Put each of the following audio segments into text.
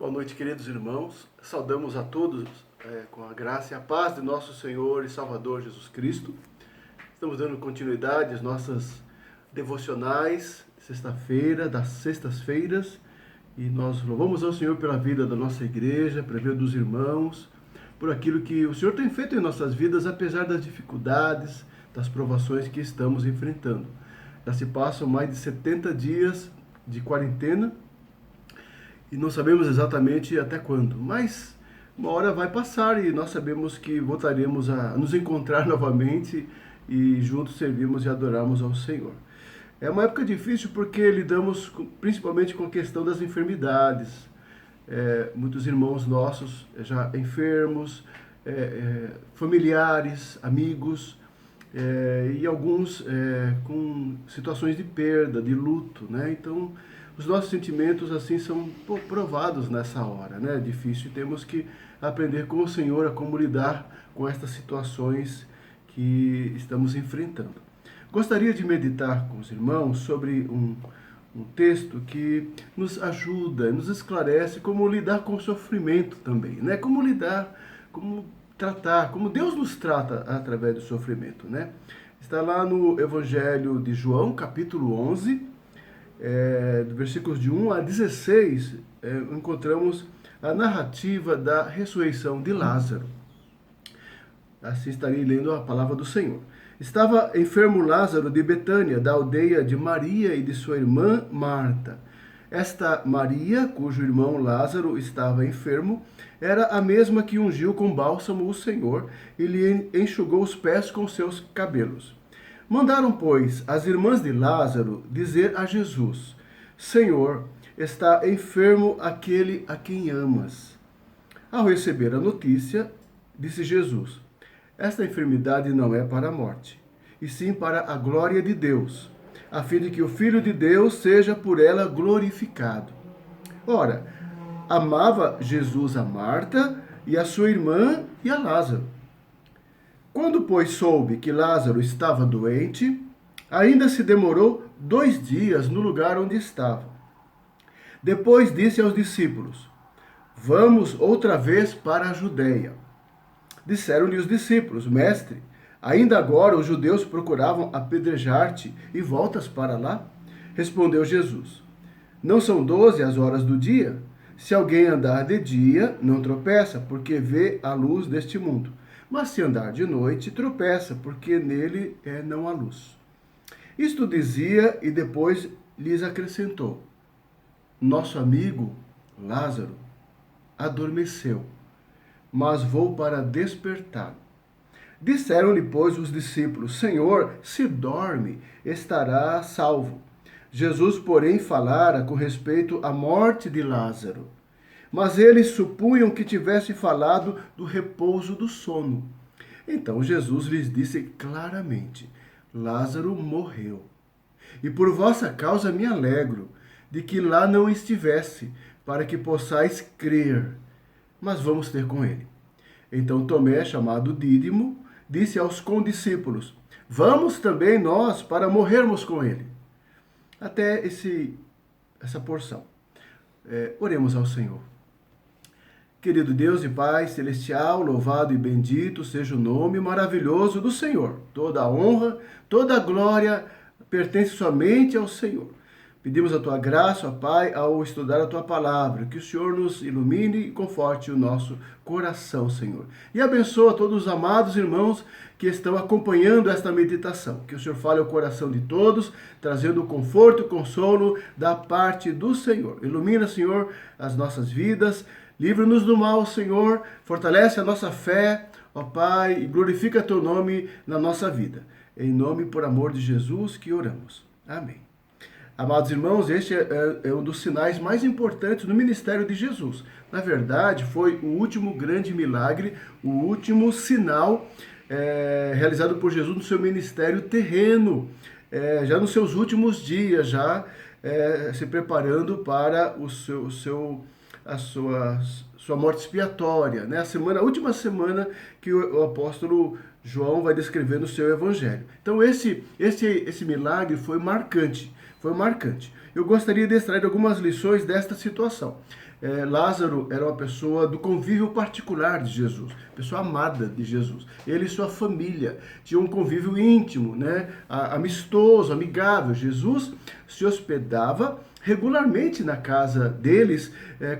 Boa noite, queridos irmãos. Saudamos a todos com a graça e a paz de nosso Senhor e Salvador Jesus Cristo. Estamos dando continuidade às nossas devocionais, sexta-feira, das sextas-feiras, e nós louvamos ao Senhor pela vida da nossa igreja, pela vida dos irmãos, por aquilo que o Senhor tem feito em nossas vidas, apesar das dificuldades, das provações que estamos enfrentando. Já se passam mais de 70 dias de quarentena, e não sabemos exatamente até quando, mas uma hora vai passar e nós sabemos que voltaremos a nos encontrar novamente e juntos servirmos e adorarmos ao Senhor. É uma época difícil porque lidamos principalmente com a questão das enfermidades. Muitos irmãos nossos já enfermos, familiares, amigos, e alguns com situações de perda, de luto, né? Então, os nossos sentimentos assim são provados nessa hora, né? É difícil, temos que aprender com o Senhor a como lidar com estas situações que estamos enfrentando. Gostaria de meditar com os irmãos sobre um texto que nos ajuda, nos esclarece como lidar com o sofrimento também, né? Como lidar, como tratar, como Deus nos trata através do sofrimento, né? Está lá no Evangelho de João, capítulo 11, do versículos de 1 a 16, encontramos a narrativa da ressurreição de Lázaro. Assim estarei lendo a palavra do Senhor. Estava enfermo Lázaro de Betânia, da aldeia de Maria e de sua irmã Marta. Esta Maria, cujo irmão Lázaro estava enfermo, era a mesma que ungiu com bálsamo o Senhor e lhe enxugou os pés com seus cabelos. Mandaram, pois, as irmãs de Lázaro dizer a Jesus: Senhor, está enfermo aquele a quem amas. Ao receber a notícia, disse Jesus: esta enfermidade não é para a morte, e sim para a glória de Deus, a fim de que o Filho de Deus seja por ela glorificado. Ora, amava Jesus a Marta e a sua irmã e a Lázaro. Quando, pois, soube que Lázaro estava doente, ainda se demorou 2 dias no lugar onde estava. Depois disse aos discípulos: vamos outra vez para a Judeia. Disseram-lhe os discípulos: Mestre, ainda agora os judeus procuravam apedrejar-te e voltas para lá? Respondeu Jesus: não são 12 as horas do dia? Se alguém andar de dia, não tropeça, porque vê a luz deste mundo. Mas se andar de noite, tropeça, porque nele não há luz. Isto dizia e depois lhes acrescentou: nosso amigo Lázaro adormeceu, mas vou para despertá-lo. Disseram-lhe, pois, os discípulos: Senhor, se dorme, estará salvo. Jesus, porém, falara com respeito à morte de Lázaro. Mas eles supunham que tivesse falado do repouso do sono. Então Jesus lhes disse claramente: Lázaro morreu. E por vossa causa me alegro de que lá não estivesse, para que possais crer. Mas vamos ter com ele. Então Tomé, chamado Dídimo, disse aos condiscípulos: vamos também nós para morrermos com ele. Até essa porção. Oremos ao Senhor. Querido Deus e Pai celestial, louvado e bendito seja o nome maravilhoso do Senhor. Toda a honra, toda a glória pertence somente ao Senhor. Pedimos a Tua graça, ó Pai, ao estudar a Tua palavra, que o Senhor nos ilumine e conforte o nosso coração, Senhor. E abençoa todos os amados irmãos que estão acompanhando esta meditação. Que o Senhor fale ao coração de todos, trazendo o conforto e consolo da parte do Senhor. Ilumina, Senhor, as nossas vidas. Livra-nos do mal, Senhor, fortalece a nossa fé, ó Pai, e glorifica Teu nome na nossa vida. Em nome e por amor de Jesus que oramos. Amém. Amados irmãos, este é um dos sinais mais importantes no ministério de Jesus. Na verdade, foi o último grande milagre, o último sinal realizado por Jesus no seu ministério terreno, já nos seus últimos dias, já se preparando para a sua morte expiatória, né? A última semana que o apóstolo João vai descrever no seu evangelho. Então esse milagre foi marcante, Foi marcante. Eu gostaria de extrair algumas lições desta situação. Lázaro era uma pessoa do convívio particular de Jesus, pessoa amada de Jesus. Ele e sua família tinham um convívio íntimo, né? Amistoso, amigável. Jesus se hospedava regularmente na casa deles,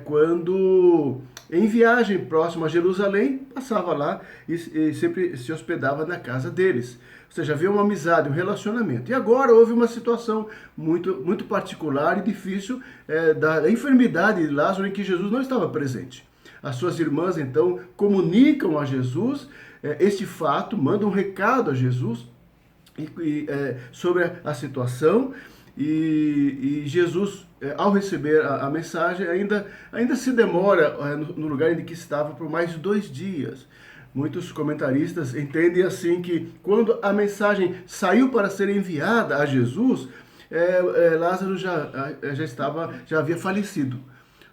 quando em viagem próxima a Jerusalém, passava lá e sempre se hospedava na casa deles. Ou seja, havia uma amizade, um relacionamento. E agora houve uma situação muito particular e difícil, da enfermidade de Lázaro, em que Jesus não estava presente. As suas irmãs, então, comunicam a Jesus este fato, mandam um recado a Jesus sobre a situação. E Jesus, ao receber a mensagem, ainda se demora no lugar em que estava por mais de 2 dias. Muitos comentaristas entendem assim que quando a mensagem saiu para ser enviada a Jesus, Lázaro já havia falecido.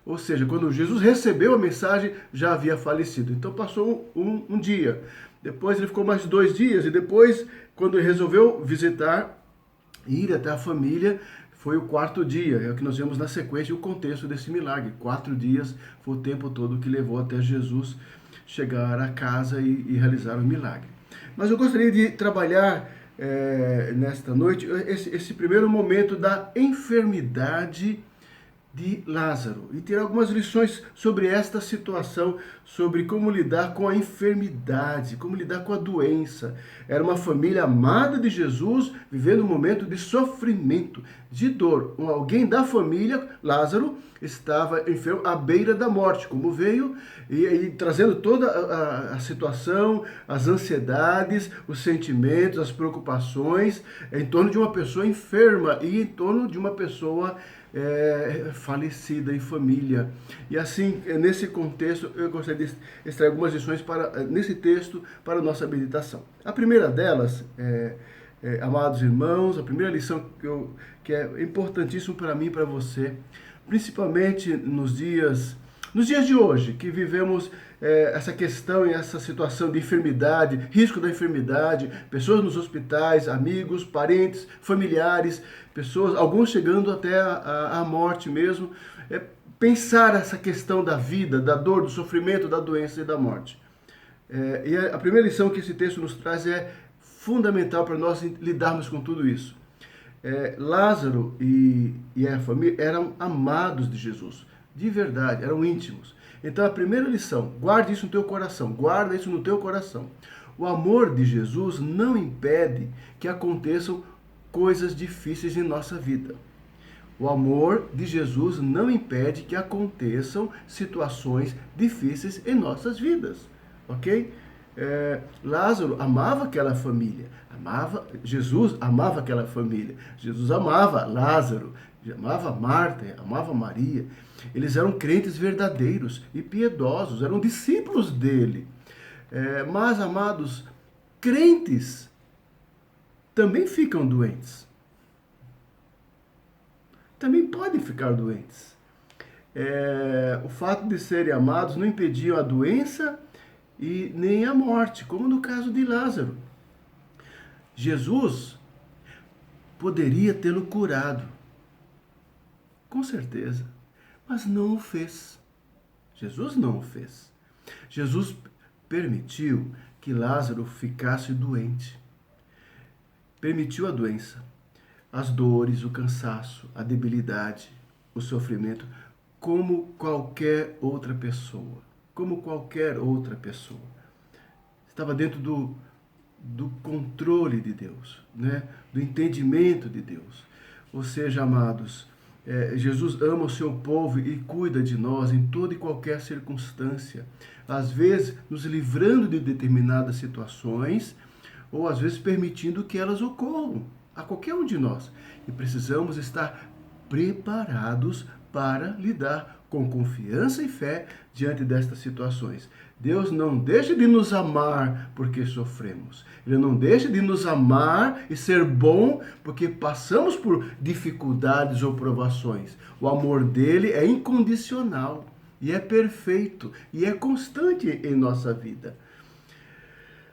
Ou seja, quando Jesus recebeu a mensagem, já havia falecido. Então passou um dia. Depois ele ficou mais 2 dias. E depois, quando ele resolveu ir até a família, foi o 4º dia. É o que nós vemos na sequência, o contexto desse milagre. 4 dias foi o tempo todo que levou até Jesus chegar a casa e realizar o milagre. Mas eu gostaria de trabalhar nesta noite esse primeiro momento da enfermidade de Lázaro e ter algumas lições sobre esta situação, sobre como lidar com a enfermidade, como lidar com a doença. Era uma família amada de Jesus, vivendo um momento de sofrimento, de dor. Alguém da família, Lázaro, estava enfermo à beira da morte, como veio, e trazendo toda a situação, as ansiedades, os sentimentos, as preocupações em torno de uma pessoa enferma e em torno de uma pessoa falecida em família. E assim, nesse contexto, eu gostaria de extrair algumas lições nesse texto para a nossa meditação. A primeira delas, amados irmãos, a primeira lição que é importantíssima para mim e para você, principalmente nos dias de hoje, que vivemos essa questão e essa situação de enfermidade, risco da enfermidade, pessoas nos hospitais, amigos, parentes, familiares, pessoas, alguns chegando até a morte mesmo. Pensar essa questão da vida, da dor, do sofrimento, da doença e da morte. E a primeira lição que esse texto nos traz é fundamental para nós lidarmos com tudo isso. Lázaro e a família eram amados de Jesus, de verdade, eram íntimos. Então a primeira lição, guarde isso no teu coração, guarda isso no teu coração. O amor de Jesus não impede que aconteçam coisas difíceis em nossa vida. O amor de Jesus não impede que aconteçam situações difíceis em nossas vidas, ok? Lázaro amava aquela família, Jesus amava aquela família, Jesus amava Lázaro, amava Marta, amava Maria. Eles eram crentes verdadeiros e piedosos, eram discípulos dele. Mas, amados, crentes também ficam doentes. Também podem ficar doentes. O fato de serem amados não impediu a doença e nem a morte, como no caso de Lázaro. Jesus poderia tê-lo curado, com certeza, mas não o fez. Jesus não o fez. Jesus permitiu que Lázaro ficasse doente. Permitiu a doença, as dores, o cansaço, a debilidade, o sofrimento, como qualquer outra pessoa. Como qualquer outra pessoa. Estava dentro do controle de Deus, né? Do entendimento de Deus. Ou seja, amados, Jesus ama o seu povo e cuida de nós em toda e qualquer circunstância. Às vezes, nos livrando de determinadas situações, ou às vezes permitindo que elas ocorram a qualquer um de nós. E precisamos estar preparados para lidar com confiança e fé diante destas situações. Deus não deixa de nos amar porque sofremos. Ele não deixa de nos amar e ser bom porque passamos por dificuldades ou provações. O amor dele é incondicional e é perfeito e é constante em nossa vida.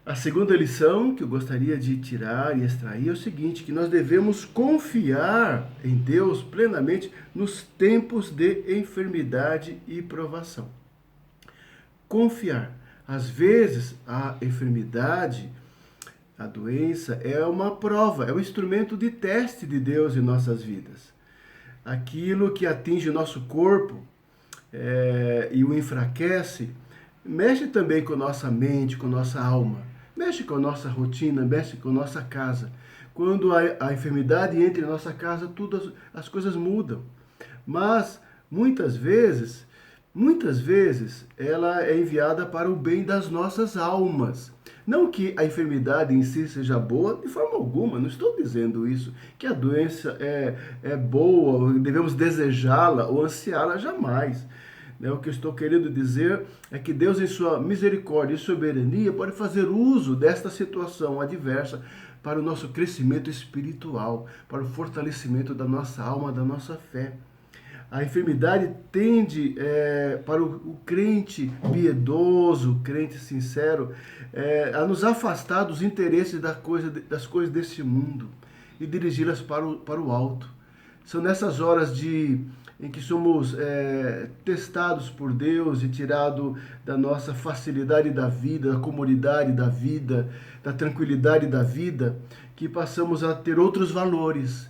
A segunda lição que eu gostaria de tirar e extrair é o seguinte, que nós devemos confiar em Deus plenamente nos tempos de enfermidade e provação. Confiar. Às vezes, a enfermidade, a doença, é uma prova, é um instrumento de teste de Deus em nossas vidas. Aquilo que atinge o nosso corpo e o enfraquece, mexe também com nossa mente, com nossa alma. Mexe com a nossa rotina, mexe com a nossa casa. Quando a enfermidade entra em nossa casa, tudo as coisas mudam. Mas, muitas vezes, ela é enviada para o bem das nossas almas. Não que a enfermidade em si seja boa, de forma alguma, não estou dizendo isso. Que a doença é boa, devemos desejá-la ou ansiá-la, jamais. O que eu estou querendo dizer é que Deus, em sua misericórdia e soberania, pode fazer uso desta situação adversa para o nosso crescimento espiritual, para o fortalecimento da nossa alma, da nossa fé. A enfermidade tende para o crente piedoso, crente sincero, a nos afastar dos interesses das coisas deste mundo e dirigi-las para o alto. São nessas horas em que somos testados por Deus e tirado da nossa facilidade da vida, da comodidade da vida, da tranquilidade da vida, que passamos a ter outros valores.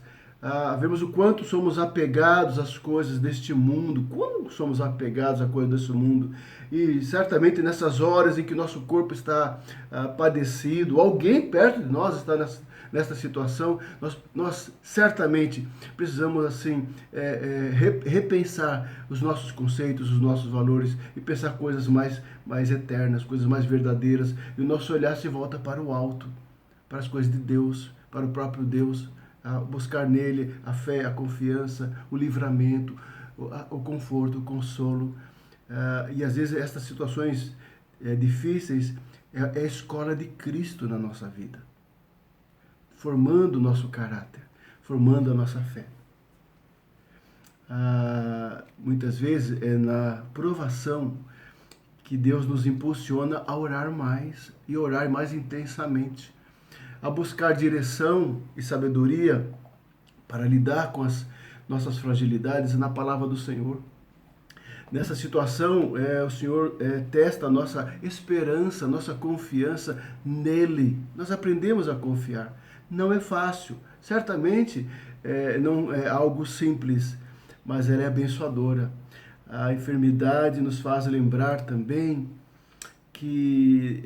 Vemos o quanto somos apegados às coisas deste mundo, como somos apegados à coisa deste mundo. E certamente nessas horas em que nosso corpo está padecido, alguém perto de nós está nesta situação, nós certamente precisamos assim repensar os nossos conceitos, os nossos valores e pensar coisas mais eternas, coisas mais verdadeiras. E o nosso olhar se volta para o alto, para as coisas de Deus, para o próprio Deus, buscar nele a fé, a confiança, o livramento, o conforto, o consolo. E às vezes estas situações difíceis é a escola de Cristo na nossa vida, formando o nosso caráter, formando a nossa fé. Muitas vezes é na provação que Deus nos impulsiona a orar mais e orar mais intensamente, a buscar direção e sabedoria para lidar com as nossas fragilidades na palavra do Senhor. Nessa situação, o Senhor testa a nossa esperança, nossa confiança nele. Nós aprendemos a confiar. Não é fácil, certamente não é algo simples, mas ela é abençoadora. A enfermidade nos faz lembrar também que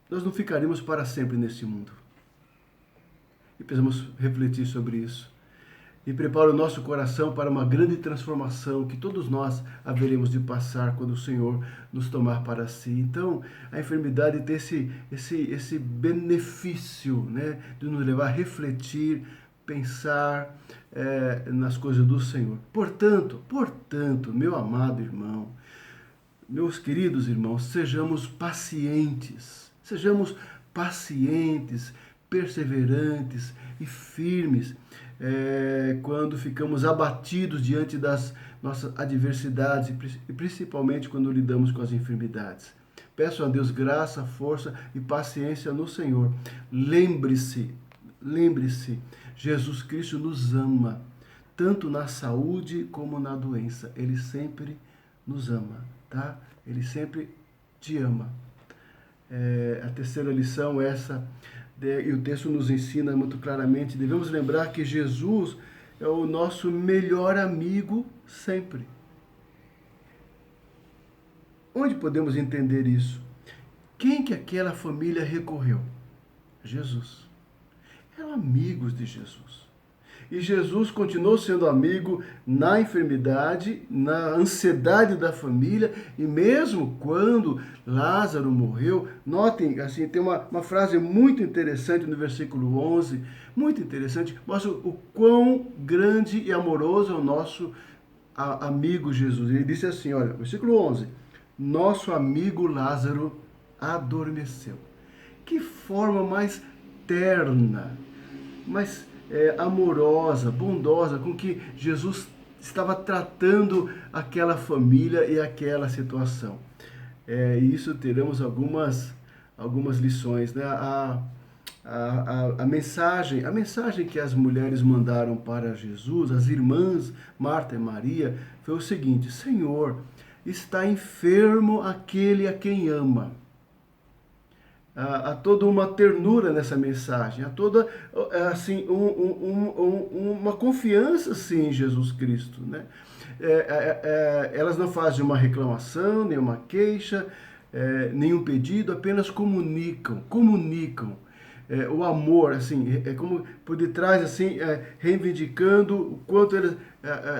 nós não ficaremos para sempre nesse mundo. E precisamos refletir sobre isso. E prepara o nosso coração para uma grande transformação que todos nós haveremos de passar quando o Senhor nos tomar para si. Então, a enfermidade tem esse benefício, né, de nos levar a refletir, pensar nas coisas do Senhor. Portanto, meu amado irmão, meus queridos irmãos, sejamos pacientes, perseverantes e firmes quando ficamos abatidos diante das nossas adversidades e principalmente quando lidamos com as enfermidades. Peço a Deus graça, força e paciência no Senhor. Lembre-se, Jesus Cristo nos ama, tanto na saúde como na doença. Ele sempre nos ama, tá? Ele sempre te ama. A terceira lição é essa, e o texto nos ensina muito claramente, devemos lembrar que Jesus é o nosso melhor amigo sempre. Onde podemos entender isso? Quem que aquela família recorreu? Jesus. Eram amigos de Jesus. E Jesus continuou sendo amigo na enfermidade, na ansiedade da família, e mesmo quando Lázaro morreu. Notem, assim, tem uma frase muito interessante no versículo 11, muito interessante, mostra o quão grande e amoroso é o nosso amigo Jesus. Ele disse assim, olha, versículo 11, nosso amigo Lázaro adormeceu. Que forma mais terna, mais amorosa, bondosa, com que Jesus estava tratando aquela família e aquela situação. E isso teremos algumas algumas lições, né? A mensagem que as mulheres mandaram para Jesus, as irmãs Marta e Maria, foi o seguinte: Senhor, está enfermo aquele a quem ama. Há toda uma ternura nessa mensagem, há toda assim, uma confiança sim, em Jesus Cristo, né? Elas não fazem uma reclamação, nenhuma queixa, nenhum pedido, apenas comunicam. O amor, assim, é como por detrás, assim, reivindicando o quanto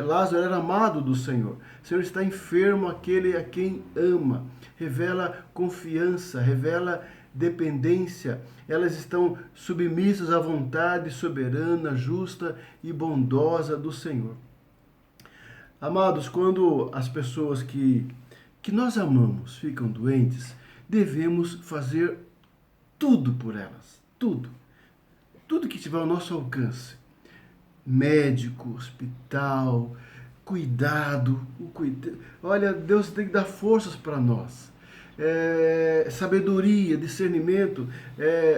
Lázaro era amado do Senhor. O Senhor está enfermo aquele a quem ama. Revela confiança, revela dependência. Elas estão submissas à vontade soberana, justa e bondosa do Senhor. Amados, quando as pessoas que nós amamos ficam doentes, devemos fazer tudo por elas. Tudo que tiver ao nosso alcance. Médico, hospital, cuidado. Olha, Deus tem que dar forças para nós. Sabedoria, discernimento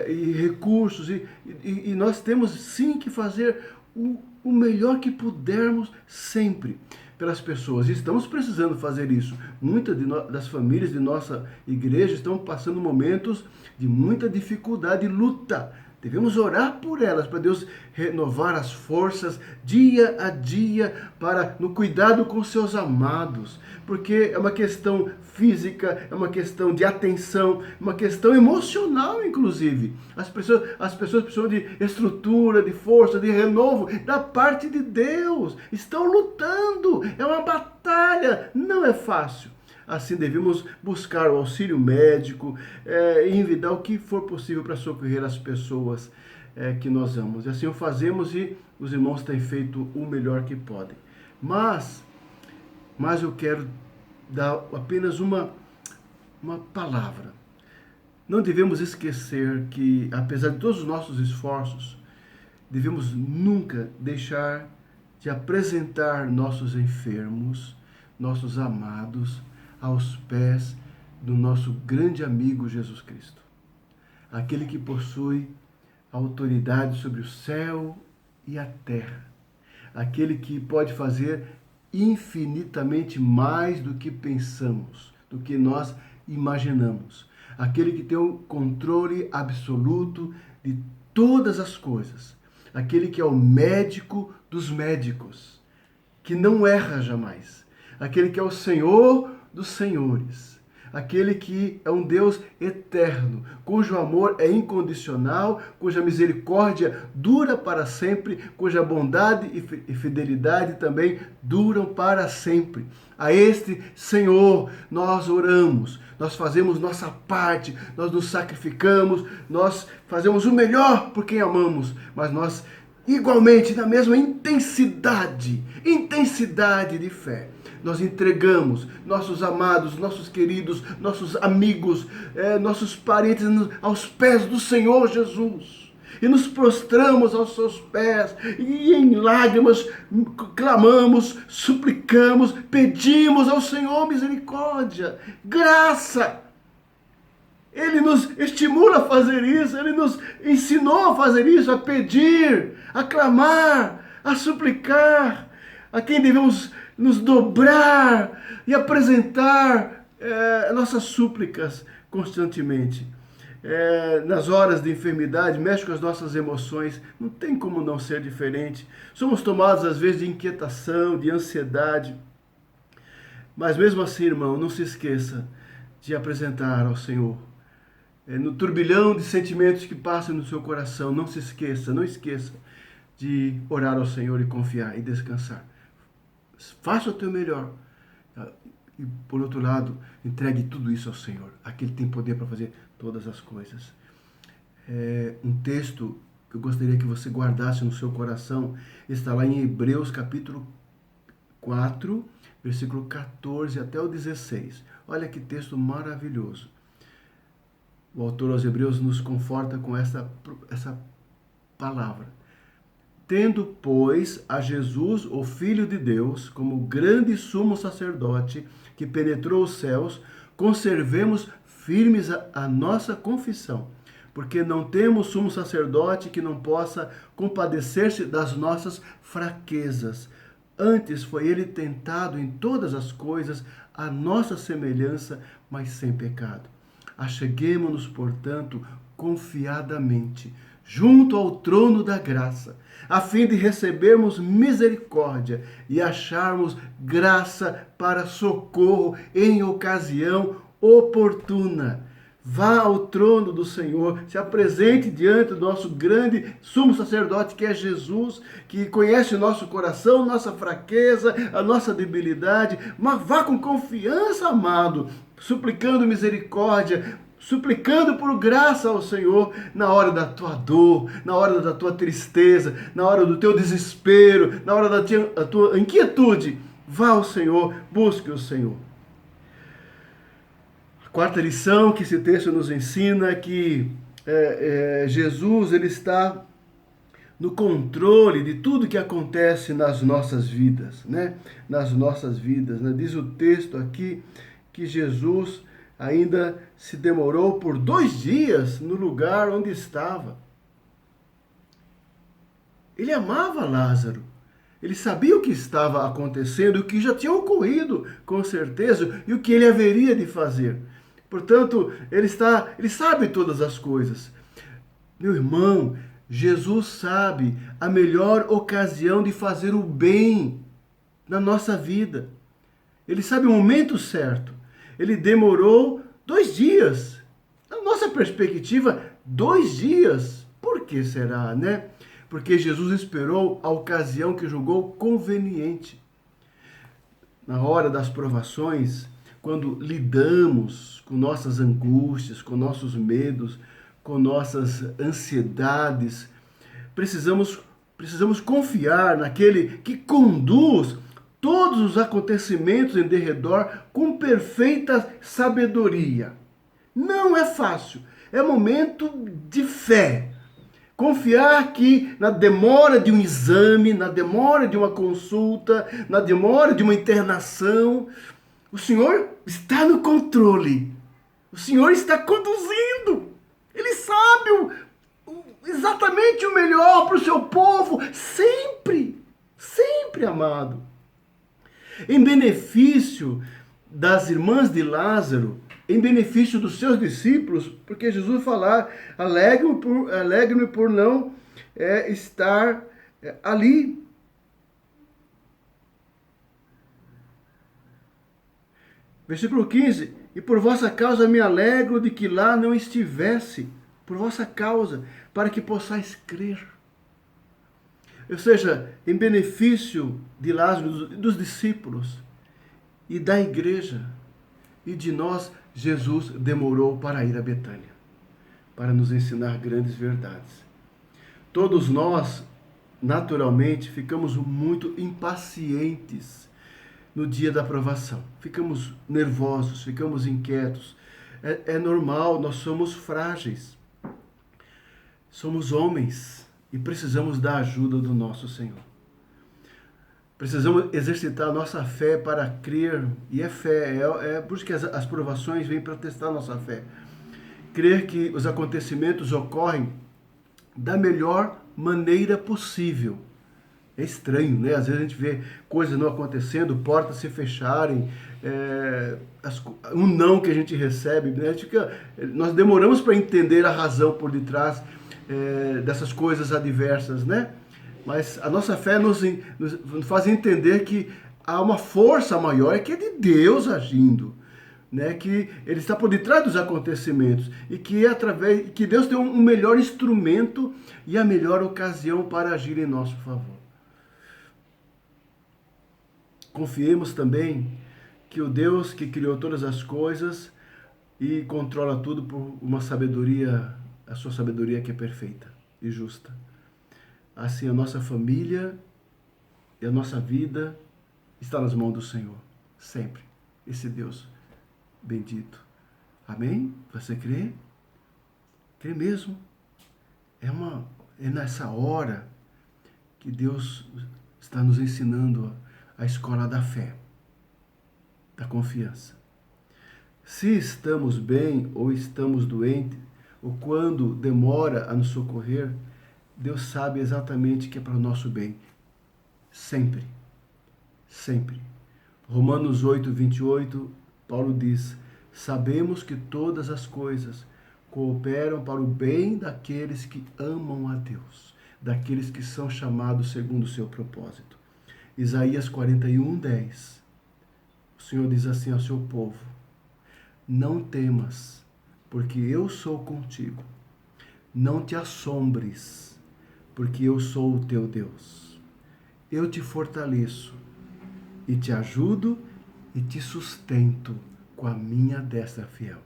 e recursos. E nós temos sim que fazer o melhor que pudermos sempre pelas pessoas. E estamos precisando fazer isso. Muitas das famílias de nossa igreja estão passando momentos de muita dificuldade e luta. Devemos orar por elas, para Deus renovar as forças dia a dia no cuidado com seus amados. Porque é uma questão física, é uma questão de atenção, é uma questão emocional, inclusive. As pessoas precisam de estrutura, de força, de renovo da parte de Deus. Estão lutando, é uma batalha, não é fácil. Assim, devemos buscar o auxílio médico e envidar o que for possível para socorrer as pessoas que nós amamos. E assim o fazemos e os irmãos têm feito o melhor que podem. Mas eu quero dar apenas uma palavra. Não devemos esquecer que, apesar de todos os nossos esforços, devemos nunca deixar de apresentar nossos enfermos, nossos amados, aos pés do nosso grande amigo Jesus Cristo. Aquele que possui autoridade sobre o céu e a terra. Aquele que pode fazer infinitamente mais do que pensamos, do que nós imaginamos. Aquele que tem o controle absoluto de todas as coisas. Aquele que é o médico dos médicos, que não erra jamais. Aquele que é o Senhor dos senhores, aquele que é um Deus eterno, cujo amor é incondicional, cuja misericórdia dura para sempre, cuja bondade e fidelidade também duram para sempre. A este Senhor nós oramos, nós fazemos nossa parte, nós nos sacrificamos, nós fazemos o melhor por quem amamos, mas nós igualmente na mesma intensidade de fé, nós entregamos nossos amados, nossos queridos, nossos amigos, nossos parentes aos pés do Senhor Jesus. E nos prostramos aos seus pés e em lágrimas clamamos, suplicamos, pedimos ao Senhor misericórdia, graça. Ele nos estimula a fazer isso, Ele nos ensinou a fazer isso, a pedir, a clamar, a suplicar, a quem devemos nos dobrar e apresentar nossas súplicas constantemente. Nas horas de enfermidade, mexe com as nossas emoções, não tem como não ser diferente. Somos tomados às vezes de inquietação, de ansiedade, mas mesmo assim, irmão, não se esqueça de apresentar ao Senhor. No turbilhão de sentimentos que passam no seu coração, não esqueça de orar ao Senhor e confiar e descansar. Faça o teu melhor. E, por outro lado, entregue tudo isso ao Senhor. Aquele que tem poder para fazer todas as coisas. Um texto que eu gostaria que você guardasse no seu coração está lá em Hebreus capítulo 4, versículo 14 até o 16. Olha que texto maravilhoso. O autor aos Hebreus nos conforta com essa palavra. Tendo, pois, a Jesus, o Filho de Deus, como grande sumo sacerdote que penetrou os céus, conservemos firmes a nossa confissão, porque não temos sumo sacerdote que não possa compadecer-se das nossas fraquezas. Antes foi ele tentado em todas as coisas, à nossa semelhança, mas sem pecado. Acheguemo-nos, portanto, confiadamente, junto ao trono da graça, a fim de recebermos misericórdia e acharmos graça para socorro em ocasião oportuna. Vá ao trono do Senhor, se apresente diante do nosso grande sumo sacerdote, que é Jesus, que conhece o nosso coração, nossa fraqueza, a nossa debilidade, mas vá com confiança, amado, suplicando misericórdia, suplicando por graça ao Senhor na hora da tua dor, na hora da tua tristeza, na hora do teu desespero, na hora da tua inquietude. Vá ao Senhor, busque o Senhor. Quarta lição que esse texto nos ensina é que Jesus ele está no controle de tudo que acontece nas nossas vidas, né? Nas nossas vidas, né? Diz o texto aqui que Jesus ainda se demorou por 2 dias no lugar onde estava. Ele amava Lázaro. Ele sabia o que estava acontecendo, o que já tinha ocorrido, com certeza, e o que ele haveria de fazer. Portanto, ele sabe todas as coisas. Meu irmão, Jesus sabe a melhor ocasião de fazer o bem na nossa vida. Ele sabe o momento certo. Ele demorou 2 dias. Na nossa perspectiva, 2 dias. Por que será, né? Porque Jesus esperou a ocasião que julgou conveniente. Na hora das provações, quando lidamos com nossas angústias, com nossos medos, com nossas ansiedades, precisamos confiar naquele que conduz todos os acontecimentos em derredor com perfeita sabedoria. Não é fácil, é momento de fé. Confiar que na demora de um exame, na demora de uma consulta, na demora de uma internação, o Senhor está no controle. O Senhor está conduzindo. Ele sabe exatamente o melhor para o seu povo. Sempre, sempre, amado. Em benefício das irmãs de Lázaro, em benefício dos seus discípulos, porque Jesus falar, alegre-me por não estar ali. Versículo 15, e por vossa causa me alegro de que lá não estivesse, por vossa causa, para que possais crer. Ou seja, em benefício de Lázaro, dos discípulos e da igreja e de nós, Jesus demorou para ir a Betânia, para nos ensinar grandes verdades. Todos nós, naturalmente, ficamos muito impacientes no dia da provação. Ficamos nervosos, ficamos inquietos. É normal, nós somos frágeis. Somos homens e precisamos da ajuda do nosso Senhor. Precisamos exercitar a nossa fé para crer, e é fé, é por isso que as provações vêm para testar a nossa fé. Crer que os acontecimentos ocorrem da melhor maneira possível. É estranho, né? Às vezes a gente vê coisas não acontecendo, portas se fecharem, um não que a gente recebe, né? Nós demoramos para entender a razão por detrás dessas coisas adversas, né? Mas a nossa fé nos faz entender que há uma força maior, que é de Deus agindo, né? Que Ele está por detrás dos acontecimentos e que Deus tem um melhor instrumento e a melhor ocasião para agir em nosso favor. Confiemos também que o Deus que criou todas as coisas e controla tudo por uma sabedoria, a sua sabedoria que é perfeita e justa. Assim, a nossa família e a nossa vida está nas mãos do Senhor, sempre. Esse Deus bendito. Amém? Você crê? Crê mesmo? É nessa hora que Deus está nos ensinando a escola da fé, da confiança. se estamos bem ou estamos doentes, ou quando demora a nos socorrer, Deus sabe exatamente que é para o nosso bem. Sempre. Sempre. Romanos 8, 28, Paulo diz: sabemos que todas as coisas cooperam para o bem daqueles que amam a Deus, daqueles que são chamados segundo o seu propósito. Isaías 41, 10. O Senhor diz assim ao seu povo: não temas, porque eu sou contigo. Não te assombres, porque eu sou o teu Deus. Eu te fortaleço e te ajudo e te sustento com a minha destra fiel.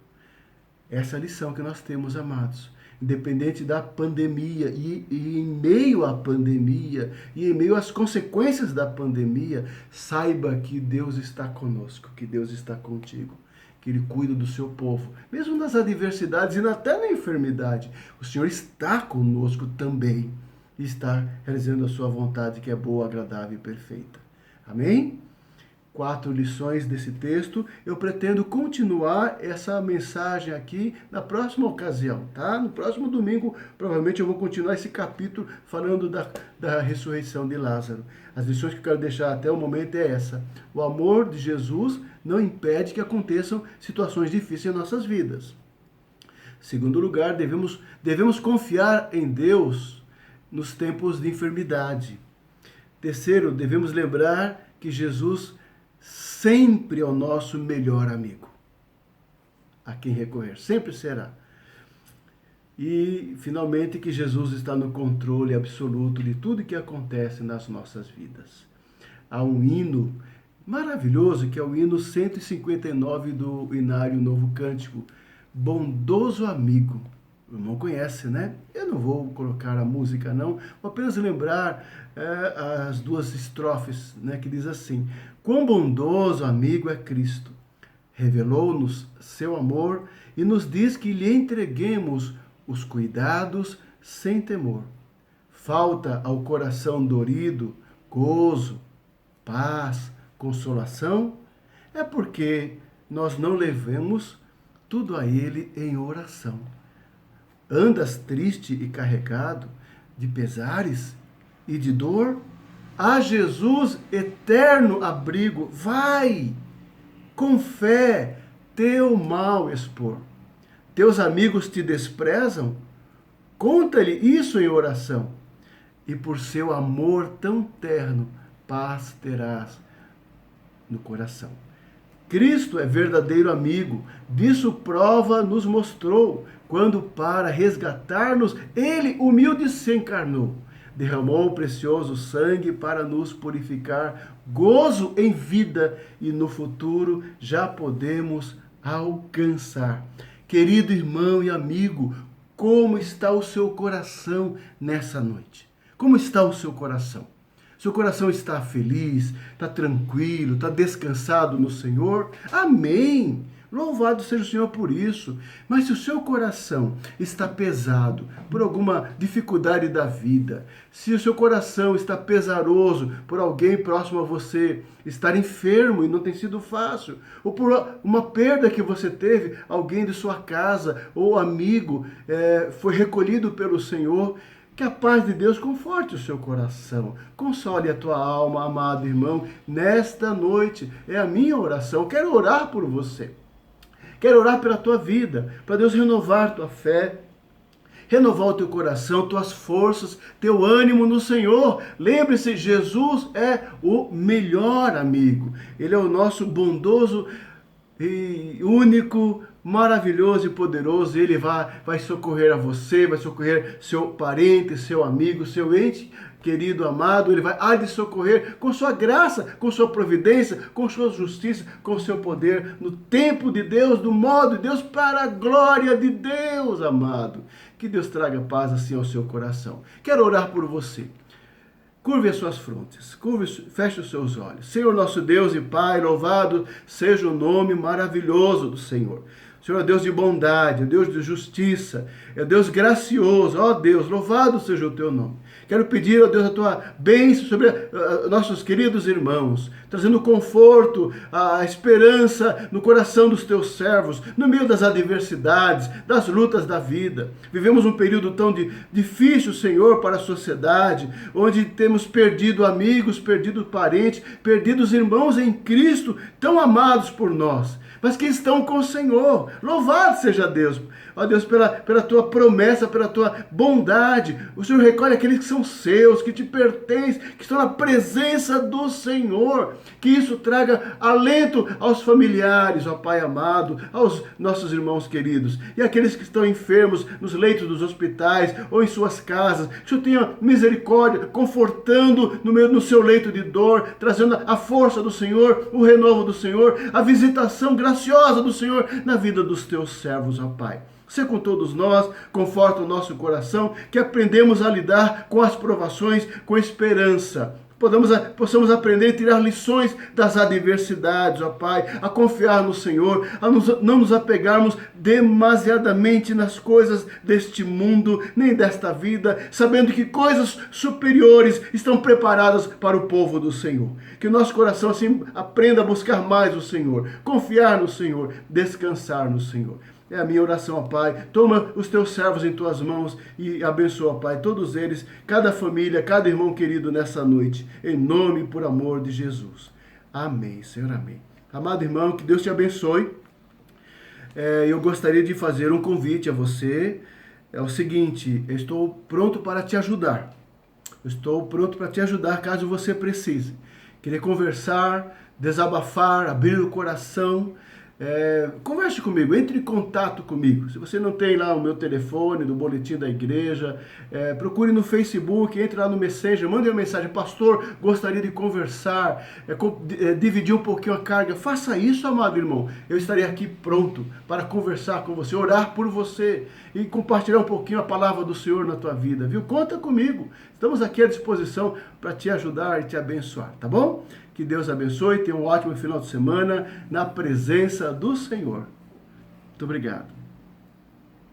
Essa é a lição que nós temos, amados. Independente da pandemia e em meio à pandemia e em meio às consequências da pandemia, saiba que Deus está conosco, que Deus está contigo, que Ele cuida do seu povo, mesmo nas adversidades e até na enfermidade. O Senhor está conosco também e está realizando a sua vontade, que é boa, agradável e perfeita. Amém? 4 lições desse texto. Eu pretendo continuar essa mensagem aqui na próxima ocasião, tá? No próximo domingo, provavelmente eu vou continuar esse capítulo falando da ressurreição de Lázaro. As lições que eu quero deixar até o momento é essa: o amor de Jesus não impede que aconteçam situações difíceis em nossas vidas. Segundo lugar, devemos confiar em Deus nos tempos de enfermidade. Terceiro, devemos lembrar que Jesus sempre é o nosso melhor amigo, a quem recorrer, sempre será. E, finalmente, que Jesus está no controle absoluto de tudo que acontece nas nossas vidas. Há um hino maravilhoso, que é o hino 159 do Inário Novo Cântico, Bondoso Amigo. O irmão conhece, né? Eu não vou colocar a música, não. Vou apenas lembrar as 2 estrofes, né? Que diz assim: quão bondoso amigo é Cristo, revelou-nos seu amor e nos diz que lhe entreguemos os cuidados sem temor. Falta ao coração dorido gozo, paz, consolação? É porque nós não levemos tudo a Ele em oração. Andas triste e carregado de pesares e de dor? A Jesus eterno abrigo, vai, com fé, teu mal expor. Teus amigos te desprezam? Conta-lhe isso em oração. E por seu amor tão terno, paz terás no coração. Cristo é verdadeiro amigo, disso prova nos mostrou, quando para resgatar-nos, Ele humilde se encarnou. Derramou o precioso sangue para nos purificar, gozo em vida e no futuro já podemos alcançar. Querido irmão e amigo, como está o seu coração nessa noite? Como está o seu coração? Seu coração está feliz, está tranquilo, está descansado no Senhor? Amém! Louvado seja o Senhor por isso. Mas se o seu coração está pesado por alguma dificuldade da vida, se o seu coração está pesaroso por alguém próximo a você estar enfermo e não tem sido fácil, ou por uma perda que você teve, alguém de sua casa ou amigo foi recolhido pelo Senhor, que a paz de Deus conforte o seu coração, console a tua alma, amado irmão. Nesta noite é a minha oração. Eu quero orar por você. Quero orar pela tua vida, para Deus renovar tua fé, renovar o teu coração, tuas forças, teu ânimo no Senhor. Lembre-se, Jesus é o melhor amigo. Ele é o nosso bondoso e único, maravilhoso e poderoso. Ele vai socorrer a você, vai socorrer seu parente, seu amigo, seu ente querido, amado. Ele há de socorrer com sua graça, com sua providência, com sua justiça, com seu poder, no tempo de Deus, do modo de Deus, para a glória de Deus, amado. Que Deus traga paz assim ao seu coração. Quero orar por você. Curve as suas frontes, feche os seus olhos. Senhor nosso Deus e Pai, louvado seja o nome maravilhoso do Senhor. O Senhor é Deus de bondade, é Deus de justiça, é Deus gracioso. Ó Deus, louvado seja o teu nome. Quero pedir, ó Deus, a tua bênção sobre nossos queridos irmãos, trazendo conforto, a esperança no coração dos teus servos, no meio das adversidades, das lutas da vida. Vivemos um período tão difícil, Senhor, para a sociedade, onde temos perdido amigos, perdido parentes, perdidos irmãos em Cristo, tão amados por nós, mas que estão com o Senhor. Louvado seja Deus. Ó Deus, pela tua promessa, pela tua bondade. O Senhor recolhe aqueles que são seus, que te pertencem, que estão na presença do Senhor. Que isso traga alento aos familiares, ó Pai amado, aos nossos irmãos queridos. E aqueles que estão enfermos nos leitos dos hospitais ou em suas casas. Que o Senhor tenha misericórdia, confortando no seu leito de dor, trazendo a força do Senhor, o renovo do Senhor, a visitação graciosa do Senhor na vida dos teus servos, ó Pai. Ser com todos nós, conforta o nosso coração, que aprendemos a lidar com as provações com esperança. Possamos aprender a tirar lições das adversidades, ó Pai, a confiar no Senhor, não nos apegarmos demasiadamente nas coisas deste mundo, nem desta vida, sabendo que coisas superiores estão preparadas para o povo do Senhor. Que o nosso coração assim aprenda a buscar mais o Senhor, confiar no Senhor, descansar no Senhor. É a minha oração, ó Pai. Toma os teus servos em tuas mãos e abençoa, ó Pai, todos eles, cada família, cada irmão querido nessa noite, em nome e por amor de Jesus. Amém, Senhor, amém. Amado irmão, que Deus te abençoe. Eu gostaria de fazer um convite a você. É o seguinte, eu estou pronto para te ajudar. Eu estou pronto para te ajudar caso você precise. Querer conversar, desabafar, abrir o coração. Converse comigo, entre em contato comigo. Se você não tem lá o meu telefone, do boletim da igreja, procure no Facebook, entre lá no Messenger, mande uma mensagem: pastor, gostaria de conversar, dividir um pouquinho a carga. Faça isso, amado irmão. Eu estarei aqui pronto para conversar com você, orar por você e compartilhar um pouquinho a palavra do Senhor na tua vida, viu? Conta comigo. Estamos aqui à disposição para te ajudar e te abençoar, tá bom? Que Deus abençoe, tenha um ótimo final de semana na presença do Senhor. Muito obrigado.